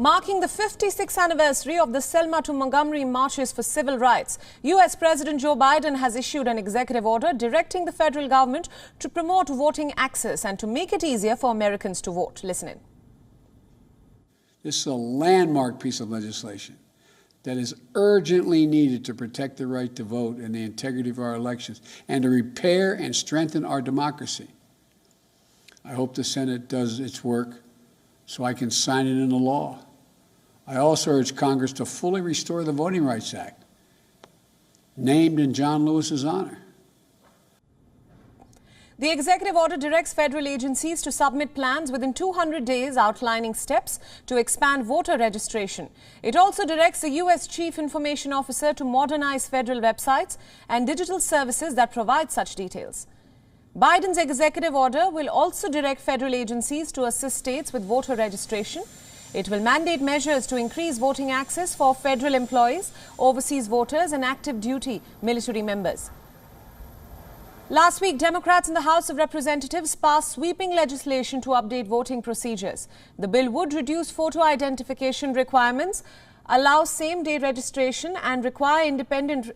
Marking the 56th anniversary of the Selma to Montgomery marches for civil rights, U.S. President Joe Biden has issued an executive order directing the federal government to promote voting access and to make it easier for Americans to vote. Listen in. This is a landmark piece of legislation that is urgently needed to protect the right to vote and the integrity of our elections and to repair and strengthen our democracy. I hope the Senate does its work so I can sign it into law. I also urge Congress to fully restore the Voting Rights Act, named in John Lewis's honor. The executive order directs federal agencies to submit plans within 200 days outlining steps to expand voter registration. It also directs the U.S. Chief Information Officer to modernize federal websites and digital services that provide such details. Biden's executive order will also direct federal agencies to assist states with voter registration. It will mandate measures to increase voting access for federal employees, overseas voters and active duty military members. Last week, Democrats in the House of Representatives passed sweeping legislation to update voting procedures. The bill would reduce photo identification requirements, allow same-day registration and require independent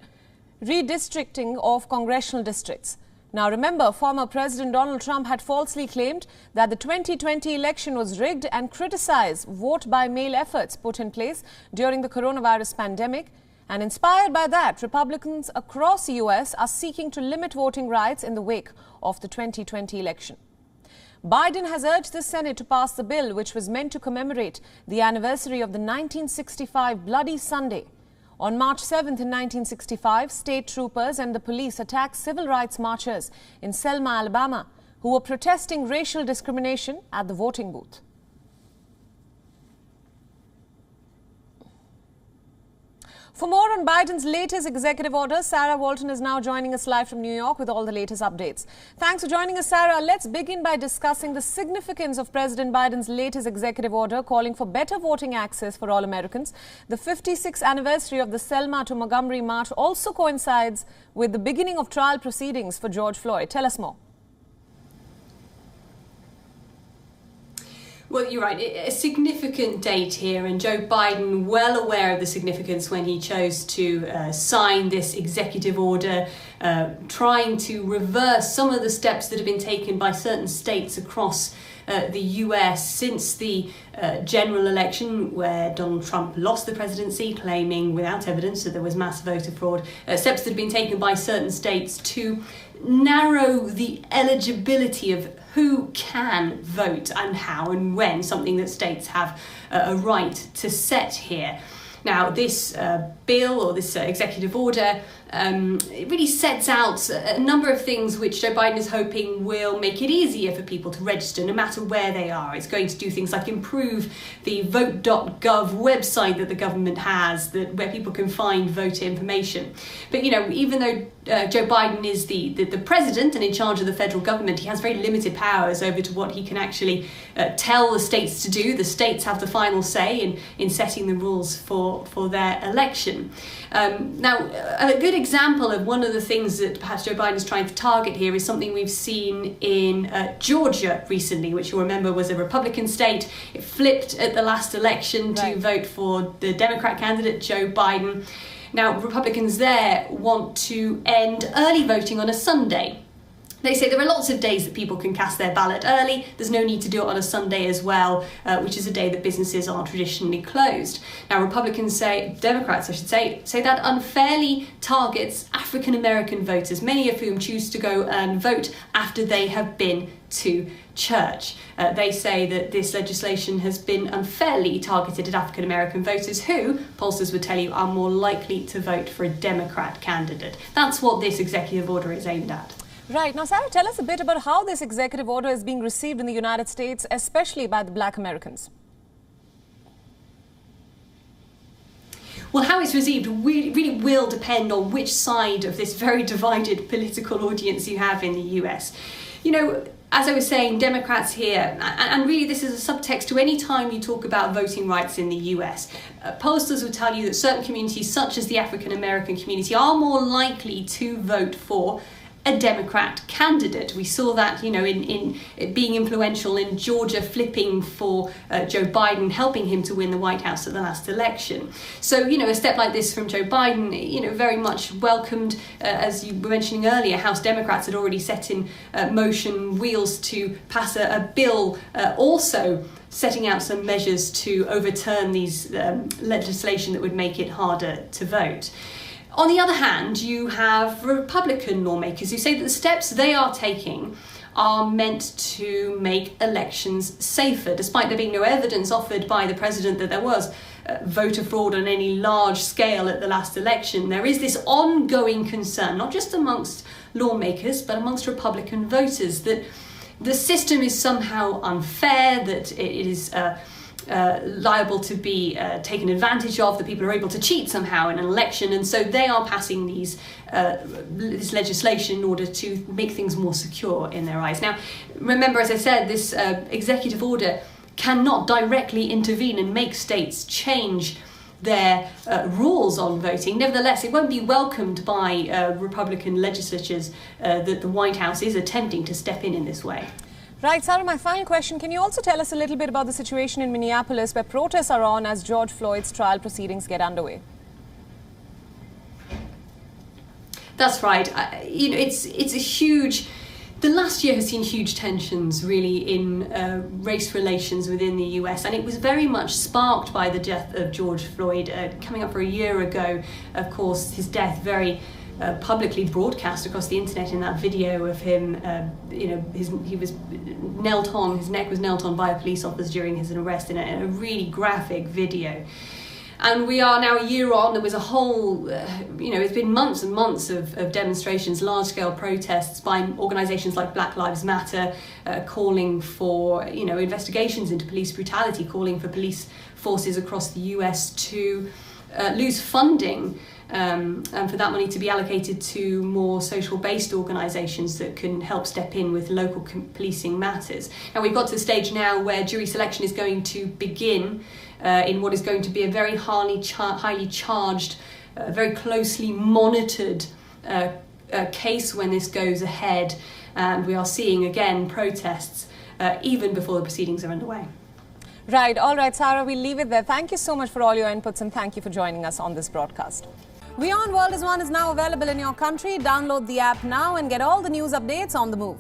redistricting of congressional districts. Now remember, former President Donald Trump had falsely claimed that the 2020 election was rigged and criticized vote-by-mail efforts put in place during the coronavirus pandemic. And inspired by that, Republicans across the U.S. are seeking to limit voting rights in the wake of the 2020 election. Biden has urged the Senate to pass the bill, which was meant to commemorate the anniversary of the 1965 Bloody Sunday. On March 7th in 1965, state troopers and the police attacked civil rights marchers in Selma, Alabama, who were protesting racial discrimination at the voting booth. For more on Biden's latest executive order, Sarah Walton is now joining us live from New York with all the latest updates. Thanks for joining us, Sarah. Let's begin by discussing the significance of President Biden's latest executive order calling for better voting access for all Americans. The 56th anniversary of the Selma to Montgomery march also coincides with the beginning of trial proceedings for George Floyd. Tell us more. Well, you're right. A significant date here, and Joe Biden well aware of the significance when he chose to sign this executive order, trying to reverse some of the steps that have been taken by certain states across the US since the general election, where Donald Trump lost the presidency, claiming without evidence that there was mass voter fraud. Steps that have been taken by certain states to narrow the eligibility of who can vote and how and when, something that states have a right to set here. Now, this bill or this executive order it really sets out a number of things which Joe Biden is hoping will make it easier for people to register no matter where they are. It's going to do things like improve the vote.gov website that the government has, where people can find voter information. But, you know, even though Joe Biden is the president and in charge of the federal government, he has very limited powers over to what he can actually tell the states to do. The states have the final say in setting the rules for their election. Now, a good example of one of the things that perhaps Joe Biden is trying to target here is something we've seen in Georgia recently, which you'll remember was a Republican state. It flipped at the last election to vote for the Democrat candidate, Joe Biden. Now, Republicans there want to end early voting on a Sunday. They say there are lots of days that people can cast their ballot early. There's no need to do it on a Sunday as well, which is a day that businesses are traditionally closed. Now, Democrats I should say that unfairly targets African-American voters, many of whom choose to go and vote after they have been to church. They say that this legislation has been unfairly targeted at African-American voters who, pollsters would tell you, are more likely to vote for a Democrat candidate. That's what this executive order is aimed at. Right. Now, Sarah, tell us a bit about how this executive order is being received in the United States, especially by the Black Americans. Well, how it's received really will depend on which side of this very divided political audience you have in the US. You know, as I was saying, Democrats here, and really this is a subtext to any time you talk about voting rights in the US. Pollsters will tell you that certain communities, such as the African American community, are more likely to vote for a Democrat candidate. We saw that, in being influential in Georgia, flipping for Joe Biden, helping him to win the White House at the last election. So, a step like this from Joe Biden, very much welcomed. As you were mentioning earlier, House Democrats had already set in motion wheels to pass a bill also setting out some measures to overturn these legislation that would make it harder to vote. On the other hand, you have Republican lawmakers who say that the steps they are taking are meant to make elections safer, despite there being no evidence offered by the president that there was voter fraud on any large scale at the last election. There is this ongoing concern, not just amongst lawmakers, but amongst Republican voters, that the system is somehow unfair, that it is liable to be taken advantage of, that people are able to cheat somehow in an election, and so they are passing this legislation in order to make things more secure in their eyes. Now, remember, as I said, this executive order cannot directly intervene and make states change their rules on voting. Nevertheless, it won't be welcomed by Republican legislatures that the White House is attempting to step in this way. Right, Sarah, my final question. Can you also tell us a little bit about the situation in Minneapolis where protests are on as George Floyd's trial proceedings get underway? That's right. It's a huge... The last year has seen huge tensions, really, in race relations within the US, and it was very much sparked by the death of George Floyd. Coming up for a year ago, of course, his death very publicly broadcast across the internet in that video of him, he was knelt on, his neck was knelt on by a police officer during his arrest in a really graphic video. And we are now a year on. There was a whole, it's been months and months of demonstrations, large-scale protests by organisations like Black Lives Matter, calling for, investigations into police brutality, calling for police forces across the US to lose funding and for that money to be allocated to more social-based organisations that can help step in with local policing matters. Now, we've got to the stage now where jury selection is going to begin in what is going to be a very highly charged, very closely monitored case when this goes ahead. And we are seeing, again, protests even before the proceedings are underway. Right. All right, Sarah, we'll leave it there. Thank you so much for all your inputs and thank you for joining us on this broadcast. WION World is now available in your country. Download the app now and get all the news updates on the move.